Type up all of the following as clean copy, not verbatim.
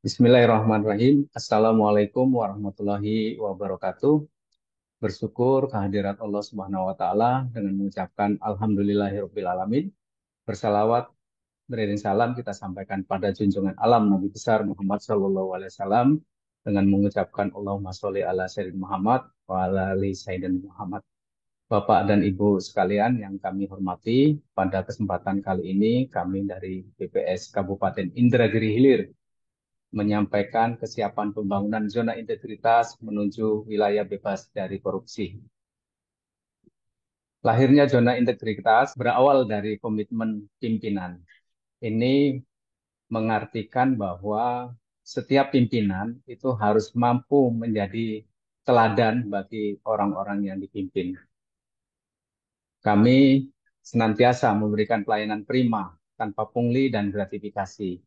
Bismillahirrahmanirrahim. Assalamualaikum warahmatullahi wabarakatuh. Bersyukur kehadirat Allah Subhanahu wa taala dengan mengucapkan alhamdulillahirabbil alamin. Bersalawat beriring salam kita sampaikan pada junjungan alam Nabi besar Muhammad sallallahu alaihi wasallam dengan mengucapkan Allahumma sholli ala sayyidina Muhammad wa ala ali sayyidina Muhammad. Bapak dan Ibu sekalian yang kami hormati, pada kesempatan kali ini kami dari BPS Kabupaten Indragiri Hilir menyampaikan kesiapan pembangunan zona integritas menuju wilayah bebas dari korupsi. Lahirnya zona integritas berawal dari komitmen pimpinan. Ini mengartikan bahwa setiap pimpinan itu harus mampu menjadi teladan bagi orang-orang yang dipimpin. Kami senantiasa memberikan pelayanan prima tanpa pungli dan gratifikasi,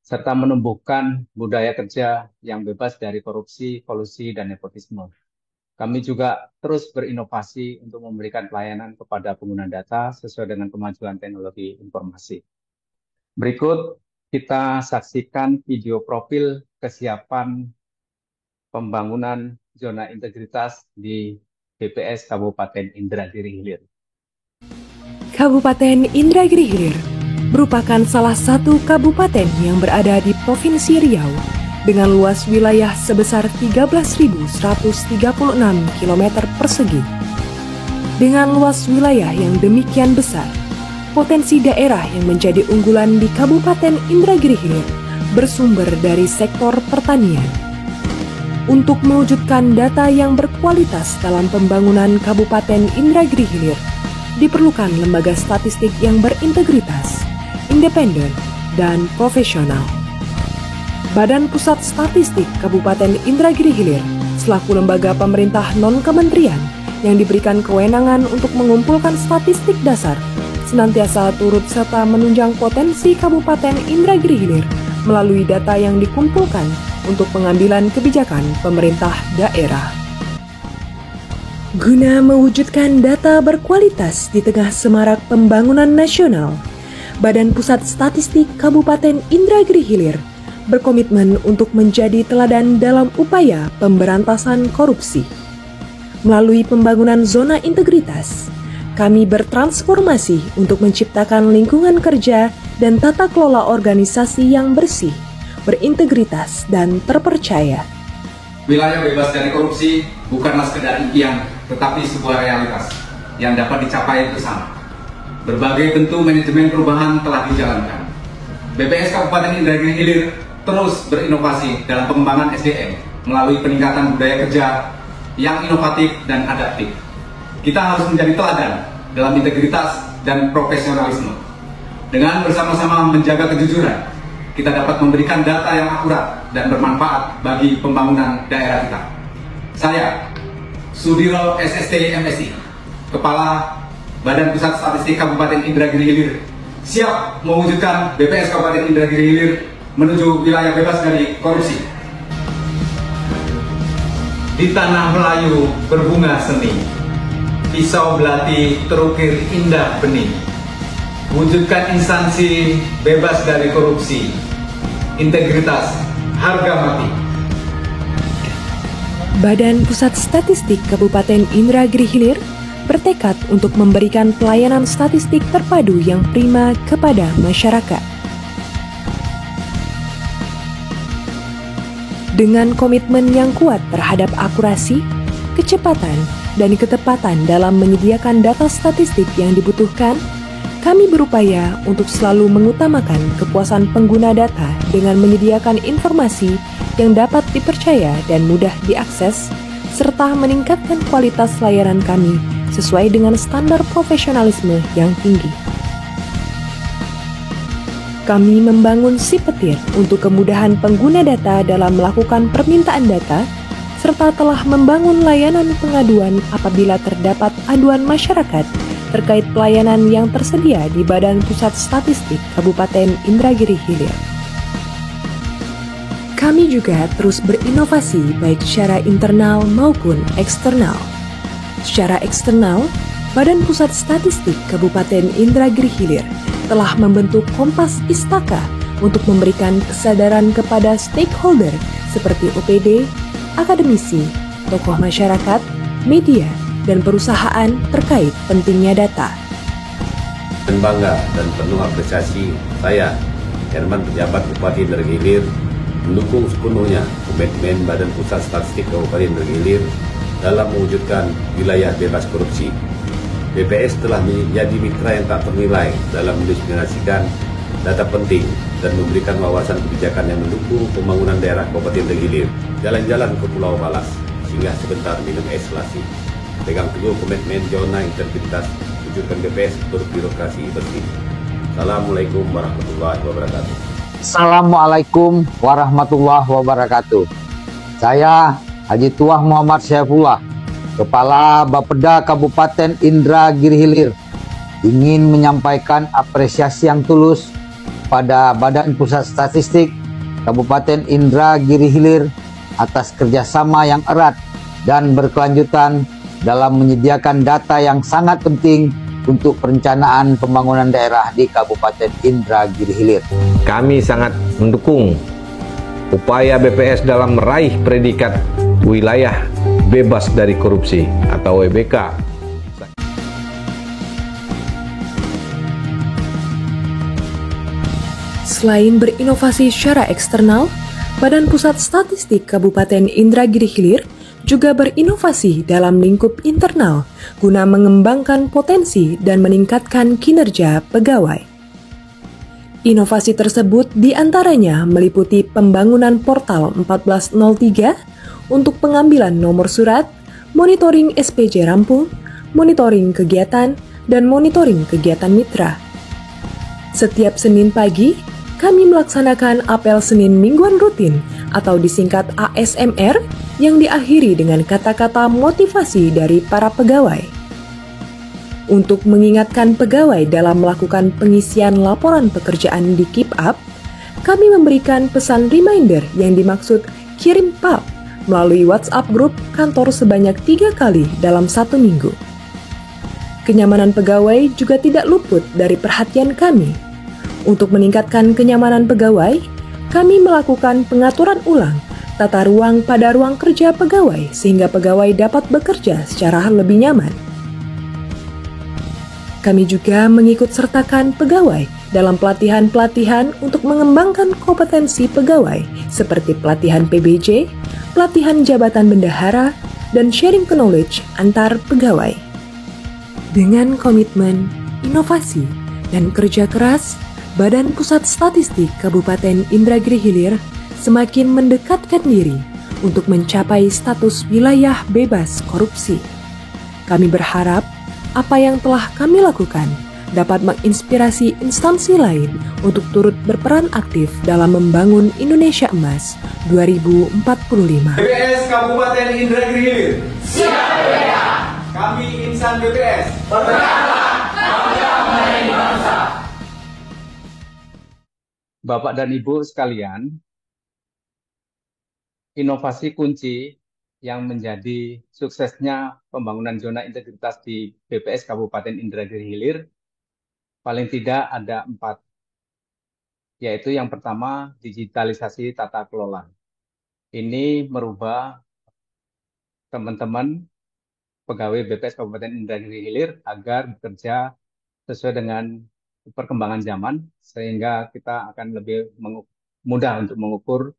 serta menumbuhkan budaya kerja yang bebas dari korupsi, kolusi, dan nepotisme. Kami juga terus berinovasi untuk memberikan pelayanan kepada pengguna data sesuai dengan kemajuan teknologi informasi. Berikut kita saksikan video profil kesiapan pembangunan zona integritas di BPS Kabupaten Indragiri Hilir. Kabupaten Indragiri Hilir merupakan salah satu kabupaten yang berada di Provinsi Riau dengan luas wilayah sebesar 13.136 km persegi. Dengan luas wilayah yang demikian besar, potensi daerah yang menjadi unggulan di Kabupaten Indragiri Hilir bersumber dari sektor pertanian. Untuk mewujudkan data yang berkualitas dalam pembangunan Kabupaten Indragiri Hilir, diperlukan lembaga statistik yang berintegritas, independen, dan profesional. Badan Pusat Statistik Kabupaten Indragiri Hilir selaku lembaga pemerintah non-kementerian yang diberikan kewenangan untuk mengumpulkan statistik dasar senantiasa turut serta menunjang potensi Kabupaten Indragiri Hilir melalui data yang dikumpulkan untuk pengambilan kebijakan pemerintah daerah. Guna mewujudkan data berkualitas di tengah semarak pembangunan nasional, Badan Pusat Statistik Kabupaten Indragiri Hilir berkomitmen untuk menjadi teladan dalam upaya pemberantasan korupsi. Melalui pembangunan zona integritas, kami bertransformasi untuk menciptakan lingkungan kerja dan tata kelola organisasi yang bersih, berintegritas, dan terpercaya. Wilayah bebas dari korupsi bukanlah sekedar impian, tetapi sebuah realitas yang dapat dicapai bersama. Berbagai bentuk manajemen perubahan telah dijalankan. BPS Kabupaten Indragiri Hilir terus berinovasi dalam pengembangan SDM melalui peningkatan budaya kerja yang inovatif dan adaptif. Kita harus menjadi teladan dalam integritas dan profesionalisme. Dengan bersama-sama menjaga kejujuran, kita dapat memberikan data yang akurat dan bermanfaat bagi pembangunan daerah kita. Saya, Sudiro SST MSI, Kepala Badan Pusat Statistik Kabupaten Indragiri Hilir, siap mewujudkan BPS Kabupaten Indragiri Hilir menuju wilayah bebas dari korupsi. Di tanah Melayu berbunga seni, pisau belati terukir indah bening. Wujudkan instansi bebas dari korupsi, integritas, harga mati. Badan Pusat Statistik Kabupaten Indragiri Hilir bertekad untuk memberikan pelayanan statistik terpadu yang prima kepada masyarakat. Dengan komitmen yang kuat terhadap akurasi, kecepatan, dan ketepatan dalam menyediakan data statistik yang dibutuhkan, kami berupaya untuk selalu mengutamakan kepuasan pengguna data dengan menyediakan informasi yang dapat dipercaya dan mudah diakses, serta meningkatkan kualitas layanan kami sesuai dengan standar profesionalisme yang tinggi. Kami membangun si petir untuk kemudahan pengguna data dalam melakukan permintaan data, serta telah membangun layanan pengaduan apabila terdapat aduan masyarakat terkait pelayanan yang tersedia di Badan Pusat Statistik Kabupaten Indragiri Hilir. Kami juga terus berinovasi baik secara internal maupun eksternal. Secara eksternal, Badan Pusat Statistik Kabupaten Indragiri Hilir telah membentuk Kompas Istaka untuk memberikan kesadaran kepada stakeholder seperti OPD, akademisi, tokoh masyarakat, media, dan perusahaan terkait pentingnya data. Dan bangga dan penuh apresiasi saya, Herman pejabat Bupati Indragiri Hilir, mendukung sepenuhnya komitmen Badan Pusat Statistik Kabupaten Indragiri Hilir dalam mewujudkan wilayah bebas korupsi. BPS telah menjadi mitra yang tak ternilai dalam mendiseminasikan data penting dan memberikan wawasan kebijakan yang mendukung pembangunan daerah Kabupaten Indragiri Hilir, jalan-jalan ke Pulau Balas, sehingga sebentar minum es lasi. Pegang teguh komitmen zona integritas, wujudkan BPS berbirokrasi bersih. Assalamualaikum warahmatullahi wabarakatuh. Assalamualaikum warahmatullahi wabarakatuh. Saya Haji Tuah Muhammad Syaifullah, Kepala Bapeda Kabupaten Indragiri Hilir, ingin menyampaikan apresiasi yang tulus pada Badan Pusat Statistik Kabupaten Indragiri Hilir atas kerjasama yang erat dan berkelanjutan dalam menyediakan data yang sangat penting untuk perencanaan pembangunan daerah di Kabupaten Indragiri Hilir. Kami sangat mendukung upaya BPS dalam meraih predikat wilayah bebas dari korupsi atau WBK. Selain berinovasi secara eksternal, Badan Pusat Statistik Kabupaten Indragiri Hilir juga berinovasi dalam lingkup internal guna mengembangkan potensi dan meningkatkan kinerja pegawai. Inovasi tersebut diantaranya meliputi pembangunan portal 1403 untuk pengambilan nomor surat, monitoring SPJ rampung, monitoring kegiatan, dan monitoring kegiatan mitra. Setiap Senin pagi, kami melaksanakan apel Senin mingguan rutin atau disingkat ASMR yang diakhiri dengan kata-kata motivasi dari para pegawai. Untuk mengingatkan pegawai dalam melakukan pengisian laporan pekerjaan di Keep Up, kami memberikan pesan reminder yang dimaksud kirim PAP melalui WhatsApp grup kantor sebanyak 3 kali dalam 1 minggu. Kenyamanan pegawai juga tidak luput dari perhatian kami. Untuk meningkatkan kenyamanan pegawai, kami melakukan pengaturan ulang tata ruang pada ruang kerja pegawai sehingga pegawai dapat bekerja secara lebih nyaman. Kami juga mengikut sertakan pegawai dalam pelatihan-pelatihan untuk mengembangkan kompetensi pegawai seperti pelatihan PBJ, pelatihan jabatan bendahara, dan sharing knowledge antar pegawai. Dengan komitmen, inovasi, dan kerja keras, Badan Pusat Statistik Kabupaten Indragiri Hilir semakin mendekatkan diri untuk mencapai status wilayah bebas korupsi. Kami berharap apa yang telah kami lakukan dapat menginspirasi instansi lain untuk turut berperan aktif dalam membangun Indonesia Emas 2045. BPS Kabupaten Indragiri Hilir. Siap berbeda. Kami insan BPS. Bergeraklah, bangga melayani bangsa. Bapak dan Ibu sekalian, inovasi kunci yang menjadi suksesnya pembangunan zona integritas di BPS Kabupaten Indragiri Hilir paling tidak ada 4, yaitu yang pertama digitalisasi tata kelola. Ini merubah teman-teman pegawai BPS Kabupaten Indragiri Hilir agar bekerja sesuai dengan perkembangan zaman, sehingga kita akan lebih mudah untuk mengukur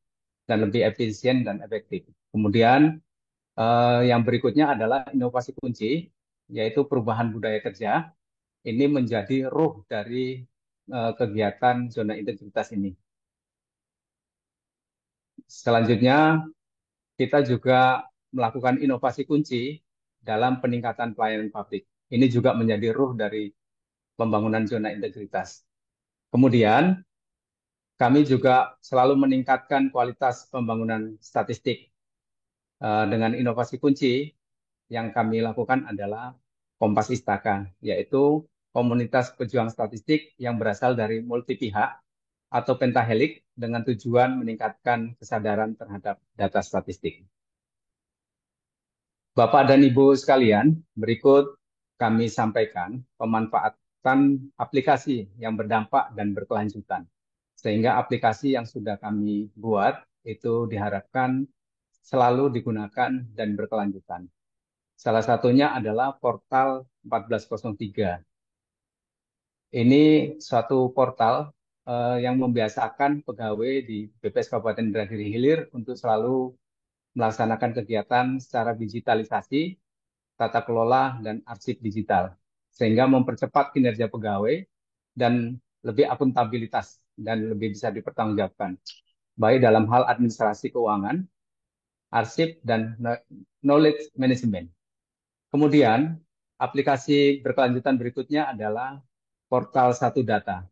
dan lebih efisien dan efektif. Kemudian yang berikutnya adalah inovasi kunci, yaitu perubahan budaya kerja. Ini menjadi ruh dari kegiatan zona integritas ini. Selanjutnya, kita juga melakukan inovasi kunci dalam peningkatan pelayanan publik. Ini juga menjadi ruh dari pembangunan zona integritas. Kemudian, kami juga selalu meningkatkan kualitas pembangunan statistik. Dengan inovasi kunci yang kami lakukan adalah Kompas Istaka, yaitu komunitas pejuang statistik yang berasal dari multi pihak atau pentahelik dengan tujuan meningkatkan kesadaran terhadap data statistik. Bapak dan Ibu sekalian, berikut kami sampaikan pemanfaatan aplikasi yang berdampak dan berkelanjutan. Sehingga aplikasi yang sudah kami buat itu diharapkan selalu digunakan dan berkelanjutan. Salah satunya adalah portal 1403. Ini suatu portal yang membiasakan pegawai di BPS Kabupaten Indragiri Hilir untuk selalu melaksanakan kegiatan secara digitalisasi, tata kelola, dan arsip digital, sehingga mempercepat kinerja pegawai dan lebih akuntabilitas dan lebih bisa dipertanggungjawabkan, baik dalam hal administrasi keuangan, arsip, dan knowledge management. Kemudian, aplikasi berkelanjutan berikutnya adalah portal Satu Data,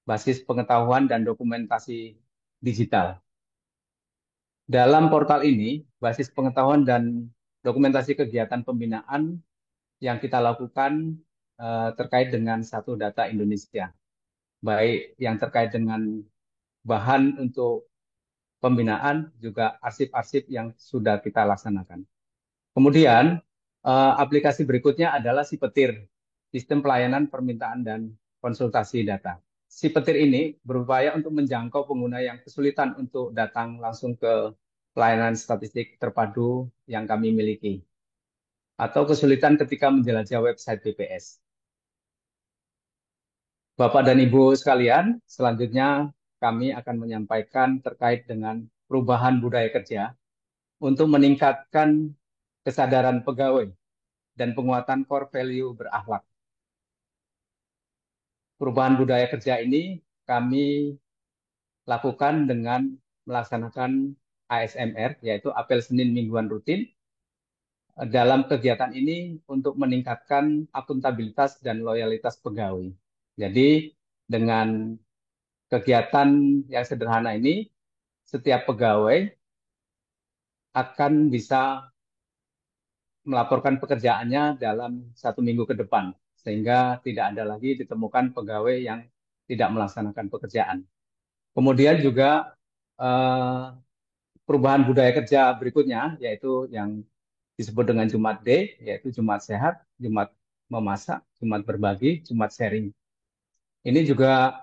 basis pengetahuan dan dokumentasi digital. Dalam portal ini, basis pengetahuan dan dokumentasi kegiatan pembinaan yang kita lakukan terkait dengan Satu Data Indonesia, baik yang terkait dengan bahan untuk pembinaan, juga arsip-arsip yang sudah kita laksanakan. Kemudian, aplikasi berikutnya adalah Si Petir, sistem pelayanan permintaan dan konsultasi data. Si Petir ini berupaya untuk menjangkau pengguna yang kesulitan untuk datang langsung ke pelayanan statistik terpadu yang kami miliki, atau kesulitan ketika menjelajah website BPS. Bapak dan Ibu sekalian, selanjutnya kami akan menyampaikan terkait dengan perubahan budaya kerja untuk meningkatkan kesadaran pegawai dan penguatan core value berakhlak. Perubahan budaya kerja ini kami lakukan dengan melaksanakan ASMR, yaitu apel Senin Mingguan rutin. Dalam kegiatan ini untuk meningkatkan akuntabilitas dan loyalitas pegawai. Jadi dengan kegiatan yang sederhana ini, setiap pegawai akan bisa melaporkan pekerjaannya dalam 1 minggu ke depan, sehingga tidak ada lagi ditemukan pegawai yang tidak melaksanakan pekerjaan. Kemudian juga perubahan budaya kerja berikutnya, yaitu yang disebut dengan Jumat Day, yaitu Jumat Sehat, Jumat Memasak, Jumat Berbagi, Jumat Sharing. Ini juga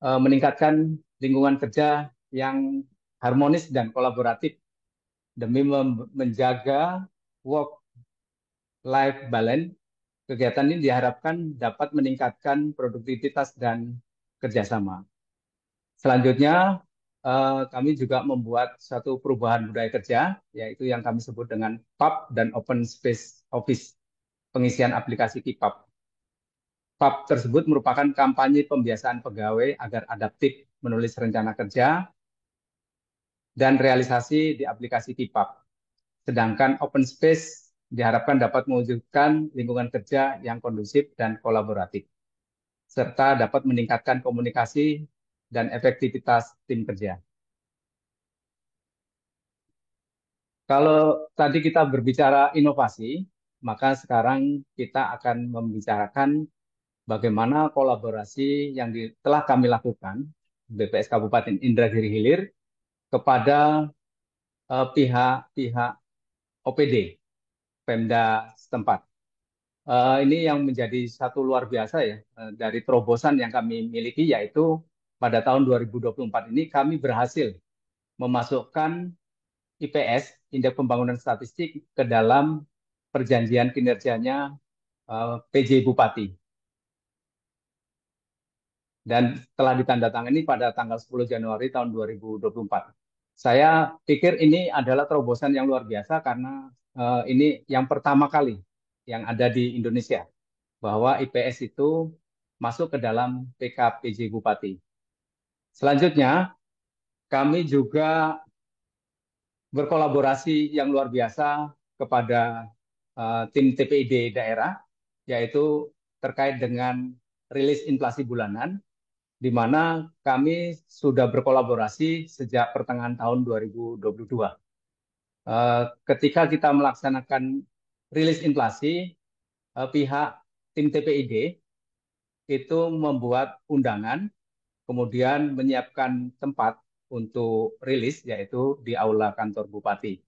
meningkatkan lingkungan kerja yang harmonis dan kolaboratif demi menjaga work-life balance. Kegiatan ini diharapkan dapat meningkatkan produktivitas dan kerjasama. Selanjutnya, kami juga membuat satu perubahan budaya kerja, yaitu yang kami sebut dengan PAP dan Open Space Office, pengisian aplikasi KIPAP. PAP tersebut merupakan kampanye pembiasaan pegawai agar adaptif menulis rencana kerja dan realisasi di aplikasi KIPAP. Sedangkan Open Space diharapkan dapat mewujudkan lingkungan kerja yang kondusif dan kolaboratif, serta dapat meningkatkan komunikasi dan efektivitas tim kerja. Kalau tadi kita berbicara inovasi, maka sekarang kita akan membicarakan bagaimana kolaborasi yang telah kami lakukan BPS Kabupaten Indragiri Hilir kepada pihak-pihak OPD, Pemda setempat. Ini yang menjadi satu luar biasa ya, dari terobosan yang kami miliki, yaitu pada tahun 2024 ini kami berhasil memasukkan IPS, Indeks Pembangunan Statistik, ke dalam perjanjian kinerjanya PJ Bupati. Dan telah ditandatangani pada tanggal 10 Januari tahun 2024. Saya pikir ini adalah terobosan yang luar biasa karena ini yang pertama kali yang ada di Indonesia, bahwa IPS itu masuk ke dalam PKPJ Bupati. Selanjutnya, kami juga berkolaborasi yang luar biasa kepada tim TPID daerah, yaitu terkait dengan rilis inflasi bulanan, di mana kami sudah berkolaborasi sejak pertengahan tahun 2022. Ketika kita melaksanakan rilis inflasi, pihak tim TPID itu membuat undangan, kemudian menyiapkan tempat untuk rilis, yaitu di Aula Kantor Bupati.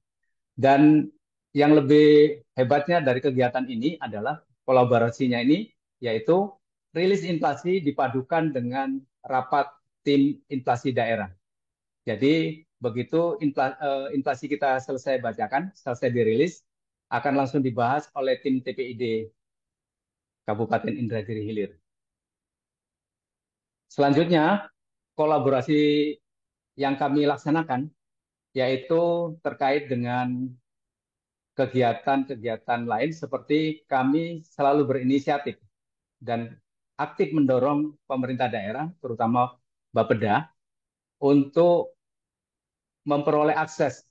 Dan yang lebih hebatnya dari kegiatan ini adalah kolaborasinya ini, yaitu rilis inflasi dipadukan dengan rapat tim inflasi daerah. Jadi begitu inflasi kita selesai bacakan, selesai dirilis, akan langsung dibahas oleh tim TPID Kabupaten Indragiri Hilir. Selanjutnya, kolaborasi yang kami laksanakan yaitu terkait dengan kegiatan-kegiatan lain seperti kami selalu berinisiatif dan aktif mendorong pemerintah daerah, terutama Bapeda, untuk memperoleh akses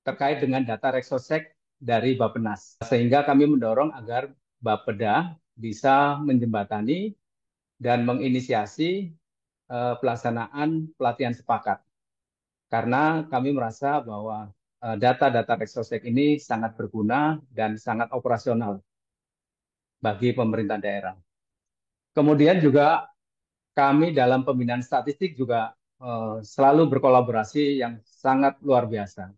terkait dengan data Reksosek dari Bappenas. Sehingga kami mendorong agar Bapeda bisa menjembatani dan menginisiasi pelaksanaan pelatihan sepakat. Karena kami merasa bahwa data-data Reksosek ini sangat berguna dan sangat operasional bagi pemerintah daerah. Kemudian juga kami dalam pembinaan statistik juga selalu berkolaborasi yang sangat luar biasa.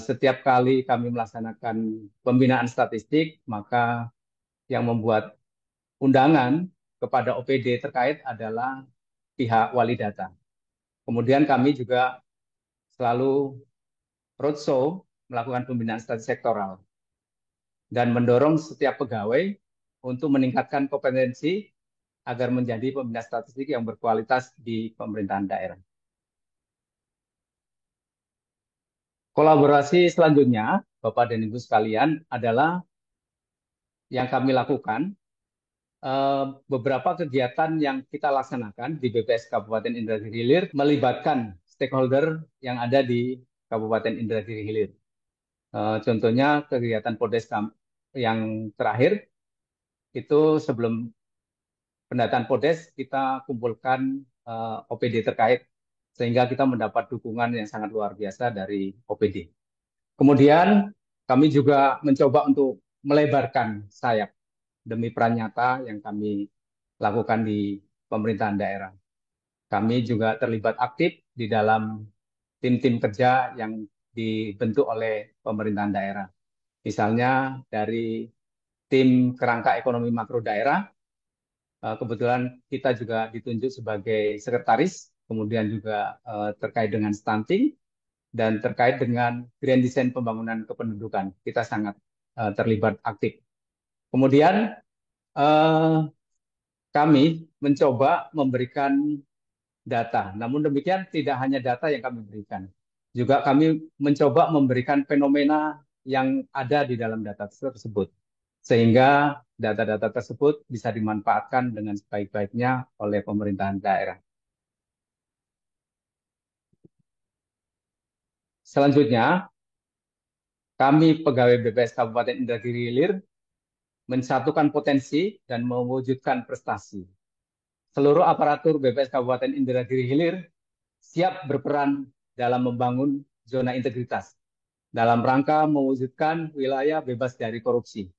Setiap kali kami melaksanakan pembinaan statistik, maka yang membuat undangan kepada OPD terkait adalah pihak wali data. Kemudian kami juga selalu roadshow melakukan pembinaan statistik sektoral dan mendorong setiap pegawai untuk meningkatkan kompetensi agar menjadi pembina statistik yang berkualitas di pemerintahan daerah. Kolaborasi selanjutnya, Bapak dan Ibu sekalian, adalah yang kami lakukan beberapa kegiatan yang kita laksanakan di BPS Kabupaten Indragiri Hilir melibatkan stakeholder yang ada di Kabupaten Indragiri Hilir. Contohnya kegiatan Podes yang terakhir itu sebelum pendataan Podes kita kumpulkan OPD terkait sehingga kita mendapat dukungan yang sangat luar biasa dari OPD. Kemudian kami juga mencoba untuk melebarkan sayap demi peran nyata yang kami lakukan di pemerintahan daerah. Kami juga terlibat aktif di dalam tim-tim kerja yang dibentuk oleh pemerintahan daerah. Misalnya dari tim kerangka ekonomi makro daerah, kebetulan kita juga ditunjuk sebagai sekretaris, kemudian juga terkait dengan stunting, dan terkait dengan grand design pembangunan kependudukan. Kita sangat terlibat aktif. Kemudian kami mencoba memberikan data. Namun demikian tidak hanya data yang kami berikan. Juga kami mencoba memberikan fenomena yang ada di dalam data tersebut. Sehingga data-data tersebut bisa dimanfaatkan dengan sebaik-baiknya oleh pemerintahan daerah. Selanjutnya, kami pegawai BPS Kabupaten Indragiri Hilir mensatukan potensi dan mewujudkan prestasi. Seluruh aparatur BPS Kabupaten Indragiri Hilir siap berperan dalam membangun zona integritas dalam rangka mewujudkan wilayah bebas dari korupsi.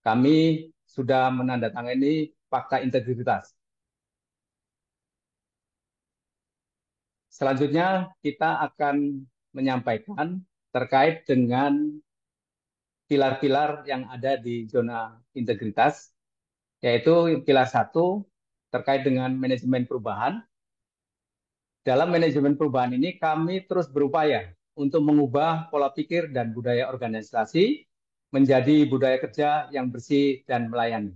Kami sudah menandatangani Fakta Integritas. Selanjutnya kita akan menyampaikan terkait dengan pilar-pilar yang ada di zona integritas, yaitu pilar 1 terkait dengan manajemen perubahan. Dalam manajemen perubahan ini kami terus berupaya untuk mengubah pola pikir dan budaya organisasi menjadi budaya kerja yang bersih dan melayani.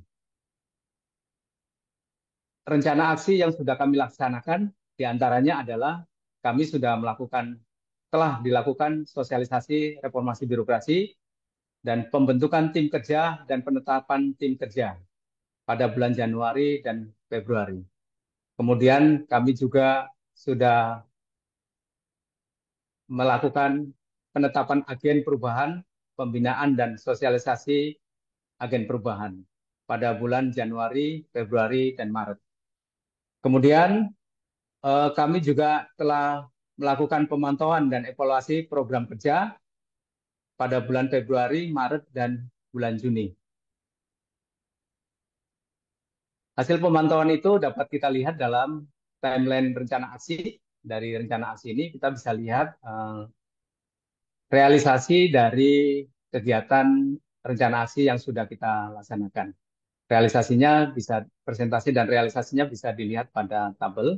Rencana aksi yang sudah kami laksanakan diantaranya adalah kami sudah telah dilakukan sosialisasi reformasi birokrasi dan pembentukan tim kerja dan penetapan tim kerja pada bulan Januari dan Februari. Kemudian kami juga sudah melakukan penetapan agen perubahan, pembinaan dan sosialisasi agen perubahan pada bulan Januari, Februari, dan Maret. Kemudian kami juga telah melakukan pemantauan dan evaluasi program kerja pada bulan Februari, Maret, dan bulan Juni. Hasil pemantauan itu dapat kita lihat dalam timeline rencana aksi. Dari rencana aksi ini kita bisa lihat realisasi dari kegiatan rencana aksi yang sudah kita laksanakan. Realisasinya bisa, presentasi dan realisasinya bisa dilihat pada tabel.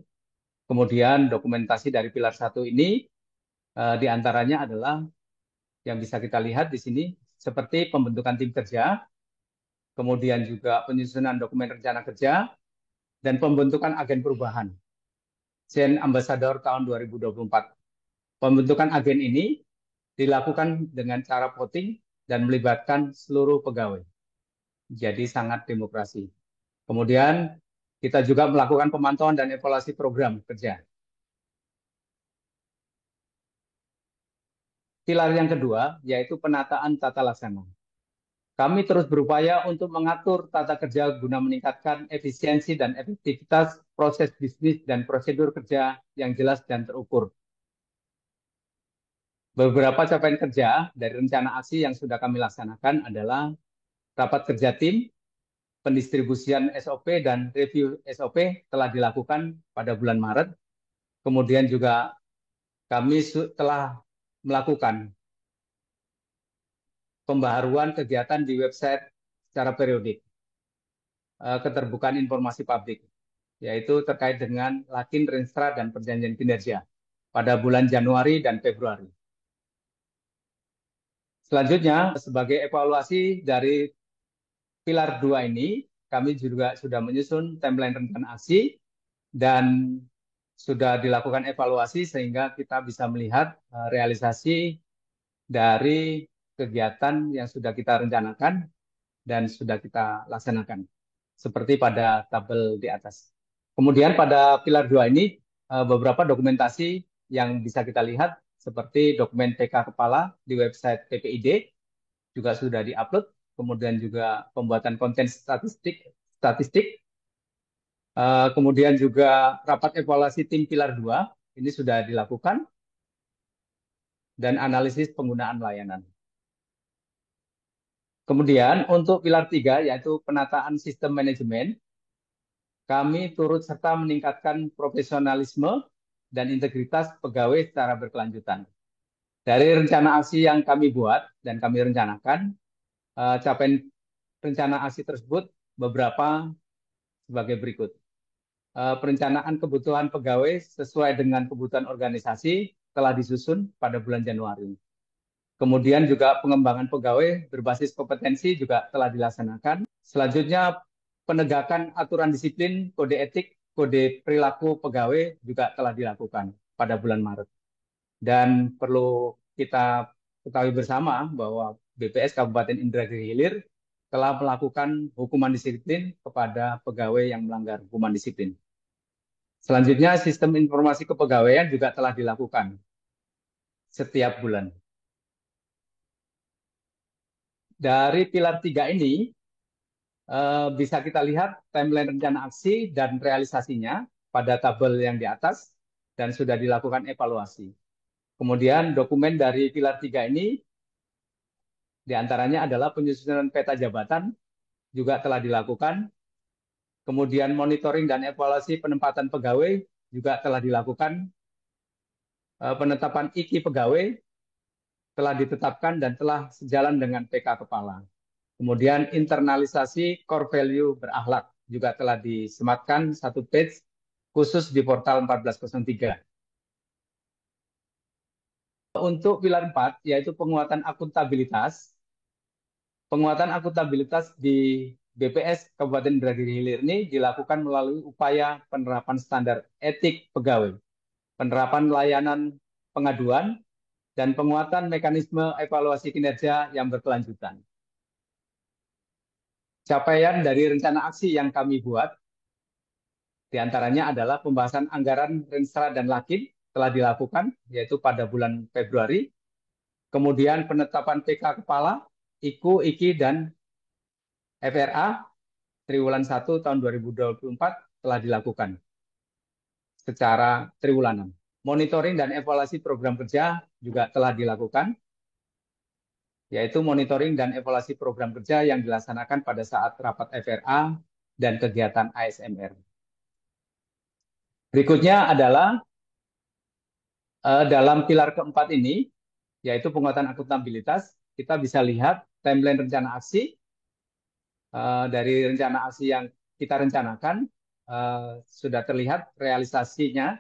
Kemudian dokumentasi dari pilar 1 ini diantaranya adalah yang bisa kita lihat di sini seperti pembentukan tim kerja, kemudian juga penyusunan dokumen rencana kerja, dan pembentukan agen perubahan. Change Ambassador tahun 2024. Pembentukan agen ini dilakukan dengan cara voting dan melibatkan seluruh pegawai. Jadi sangat demokrasi. Kemudian kita juga melakukan pemantauan dan evaluasi program kerja. Pilar yang kedua yaitu penataan tata laksana. Kami terus berupaya untuk mengatur tata kerja guna meningkatkan efisiensi dan efektivitas proses bisnis dan prosedur kerja yang jelas dan terukur. Beberapa capaian kerja dari rencana aksi yang sudah kami laksanakan adalah rapat kerja tim, pendistribusian SOP dan review SOP telah dilakukan pada bulan Maret. Kemudian juga kami telah melakukan pembaharuan kegiatan di website secara periodik, keterbukaan informasi publik, yaitu terkait dengan Lakin, Renstra, dan perjanjian kinerja pada bulan Januari dan Februari. Selanjutnya, sebagai evaluasi dari pilar 2 ini, kami juga sudah menyusun timeline rencana aksi dan sudah dilakukan evaluasi sehingga kita bisa melihat realisasi dari kegiatan yang sudah kita rencanakan dan sudah kita laksanakan, seperti pada tabel di atas. Kemudian pada pilar 2 ini, beberapa dokumentasi yang bisa kita lihat, seperti dokumen PK Kepala di website PPID, juga sudah diupload. Kemudian juga pembuatan konten statistik, kemudian juga rapat evaluasi tim pilar 2, ini sudah dilakukan, dan analisis penggunaan layanan. Kemudian untuk pilar 3, yaitu penataan sistem manajemen, kami turut serta meningkatkan profesionalisme dan integritas pegawai secara berkelanjutan. Dari rencana aksi yang kami buat dan kami rencanakan, capaian rencana aksi tersebut beberapa sebagai berikut. Perencanaan kebutuhan pegawai sesuai dengan kebutuhan organisasi telah disusun pada bulan Januari. Kemudian juga pengembangan pegawai berbasis kompetensi juga telah dilaksanakan. Selanjutnya, penegakan aturan disiplin, kode etik, kode perilaku pegawai juga telah dilakukan pada bulan Maret. Dan perlu kita ketahui bersama bahwa BPS Kabupaten Indragiri Hilir telah melakukan hukuman disiplin kepada pegawai yang melanggar hukuman disiplin. Selanjutnya, sistem informasi kepegawaian juga telah dilakukan setiap bulan. Dari pilar 3 ini, bisa kita lihat timeline rencana aksi dan realisasinya pada tabel yang di atas, dan sudah dilakukan evaluasi. Kemudian dokumen dari pilar 3 ini, diantaranya adalah penyusunan peta jabatan, juga telah dilakukan. Kemudian monitoring dan evaluasi penempatan pegawai, juga telah dilakukan. Penetapan IKI pegawai, telah ditetapkan dan telah sejalan dengan PK Kepala. Kemudian internalisasi core value berakhlak juga telah disematkan satu page khusus di portal 1403. Untuk pilar 4, yaitu penguatan akuntabilitas. Penguatan akuntabilitas di BPS Kabupaten Indragiri Hilir ini dilakukan melalui upaya penerapan standar etik pegawai, penerapan layanan pengaduan, dan penguatan mekanisme evaluasi kinerja yang berkelanjutan. Capaian dari rencana aksi yang kami buat, diantaranya adalah pembahasan anggaran Renstra dan Lakin telah dilakukan, yaitu pada bulan Februari. Kemudian penetapan PK Kepala, IKU, IKI, dan FRA triwulan 1 tahun 2024 telah dilakukan secara triwulanan. Monitoring dan evaluasi program kerja juga telah dilakukan, yaitu monitoring dan evaluasi program kerja yang dilaksanakan pada saat rapat FRA dan kegiatan ASMR. Berikutnya adalah dalam pilar keempat ini, yaitu penguatan akuntabilitas, kita bisa lihat timeline rencana aksi dari rencana aksi yang kita rencanakan sudah terlihat realisasinya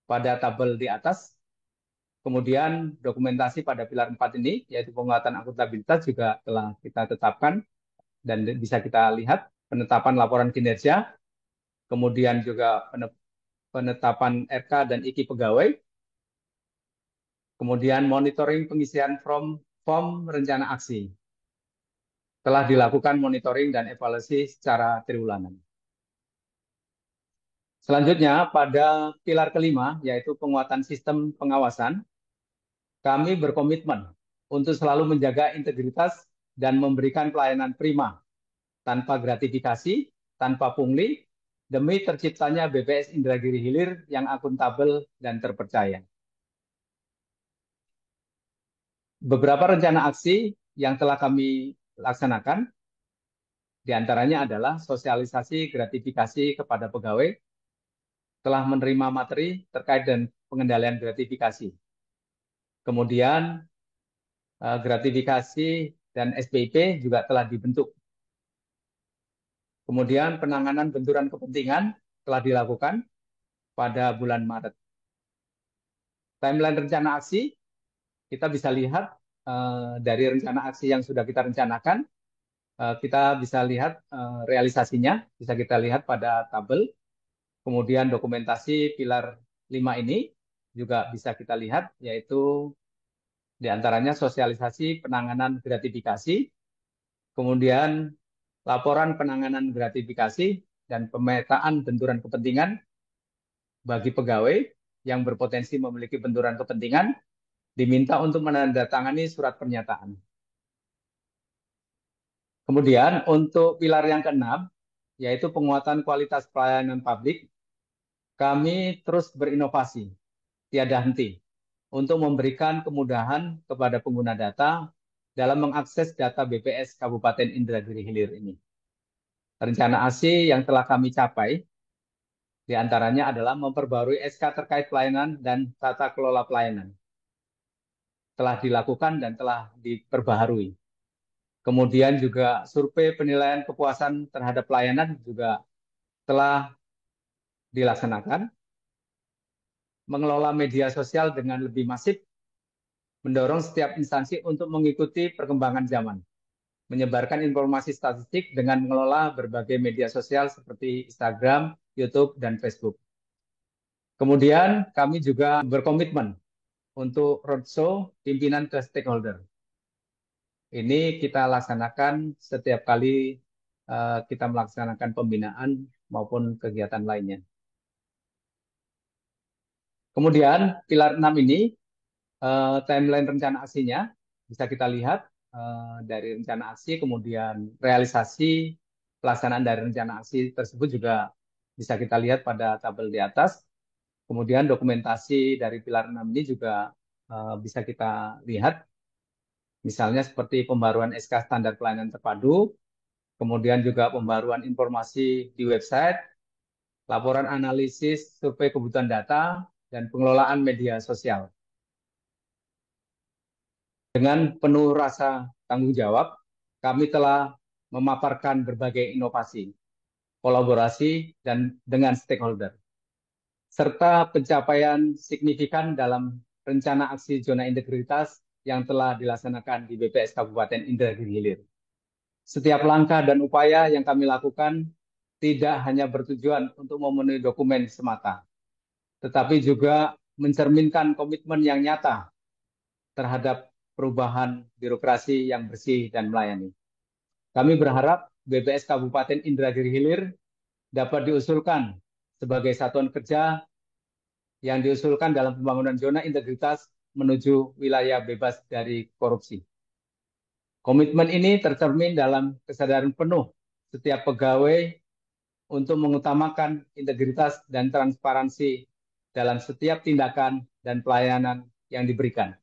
pada tabel di atas. Kemudian dokumentasi pada pilar 4 ini, yaitu penguatan akuntabilitas juga telah kita tetapkan dan bisa kita lihat penetapan laporan kinerja, kemudian juga penetapan RK dan IKI pegawai, kemudian monitoring pengisian form rencana aksi. Telah dilakukan monitoring dan evaluasi secara triwulan. Selanjutnya, pada pilar kelima, yaitu penguatan sistem pengawasan, kami berkomitmen untuk selalu menjaga integritas dan memberikan pelayanan prima, tanpa gratifikasi, tanpa pungli, demi terciptanya BPS Indragiri Hilir yang akuntabel dan terpercaya. Beberapa rencana aksi yang telah kami laksanakan, diantaranya adalah sosialisasi gratifikasi kepada pegawai, telah menerima materi terkait dengan pengendalian gratifikasi. Kemudian gratifikasi dan SPIP juga telah dibentuk. Kemudian penanganan benturan kepentingan telah dilakukan pada bulan Maret. Timeline rencana aksi, kita bisa lihat dari rencana aksi yang sudah kita rencanakan, kita bisa lihat realisasinya, bisa kita lihat pada tabel. Kemudian dokumentasi pilar 5 ini juga bisa kita lihat, yaitu diantaranya sosialisasi penanganan gratifikasi, kemudian laporan penanganan gratifikasi dan pemetaan benturan kepentingan bagi pegawai yang berpotensi memiliki benturan kepentingan, diminta untuk menandatangani surat pernyataan. Kemudian untuk pilar yang keenam, yaitu penguatan kualitas pelayanan publik, kami terus berinovasi, tiada henti, untuk memberikan kemudahan kepada pengguna data dalam mengakses data BPS Kabupaten Indragiri Hilir ini. Rencana ASI yang telah kami capai, diantaranya adalah memperbarui SK terkait pelayanan dan tata kelola pelayanan. Telah dilakukan dan telah diperbaharui. Kemudian juga survei penilaian kepuasan terhadap pelayanan juga telah dilaksanakan. Mengelola media sosial dengan lebih masif, mendorong setiap instansi untuk mengikuti perkembangan zaman. Menyebarkan informasi statistik dengan mengelola berbagai media sosial seperti Instagram, YouTube, dan Facebook. Kemudian kami juga berkomitmen untuk roadshow pimpinan ke stakeholder. Ini kita laksanakan setiap kali kita melaksanakan pembinaan maupun kegiatan lainnya. Kemudian pilar 6 ini, timeline rencana aksinya bisa kita lihat dari rencana aksi, kemudian realisasi pelaksanaan dari rencana aksi tersebut juga bisa kita lihat pada tabel di atas. Kemudian dokumentasi dari pilar 6 ini juga bisa kita lihat, misalnya seperti pembaruan SK standar pelayanan terpadu, kemudian juga pembaruan informasi di website, laporan analisis survei kebutuhan data, dan pengelolaan media sosial. Dengan penuh rasa tanggung jawab, kami telah memaparkan berbagai inovasi, kolaborasi, dan dengan stakeholder, serta pencapaian signifikan dalam rencana aksi zona integritas yang telah dilaksanakan di BPS Kabupaten Indragiri Hilir. Setiap langkah dan upaya yang kami lakukan tidak hanya bertujuan untuk memenuhi dokumen semata, tetapi juga mencerminkan komitmen yang nyata terhadap perubahan birokrasi yang bersih dan melayani. Kami berharap BPS Kabupaten Indragiri Hilir dapat diusulkan sebagai satuan kerja yang diusulkan dalam pembangunan zona integritas menuju wilayah bebas dari korupsi. Komitmen ini tercermin dalam kesadaran penuh setiap pegawai untuk mengutamakan integritas dan transparansi dalam setiap tindakan dan pelayanan yang diberikan.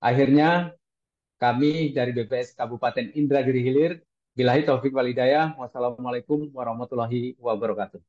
Akhirnya, kami dari BPS Kabupaten Indragiri Hilir, billahi taufik wal hidayah, wassalamualaikum warahmatullahi wabarakatuh.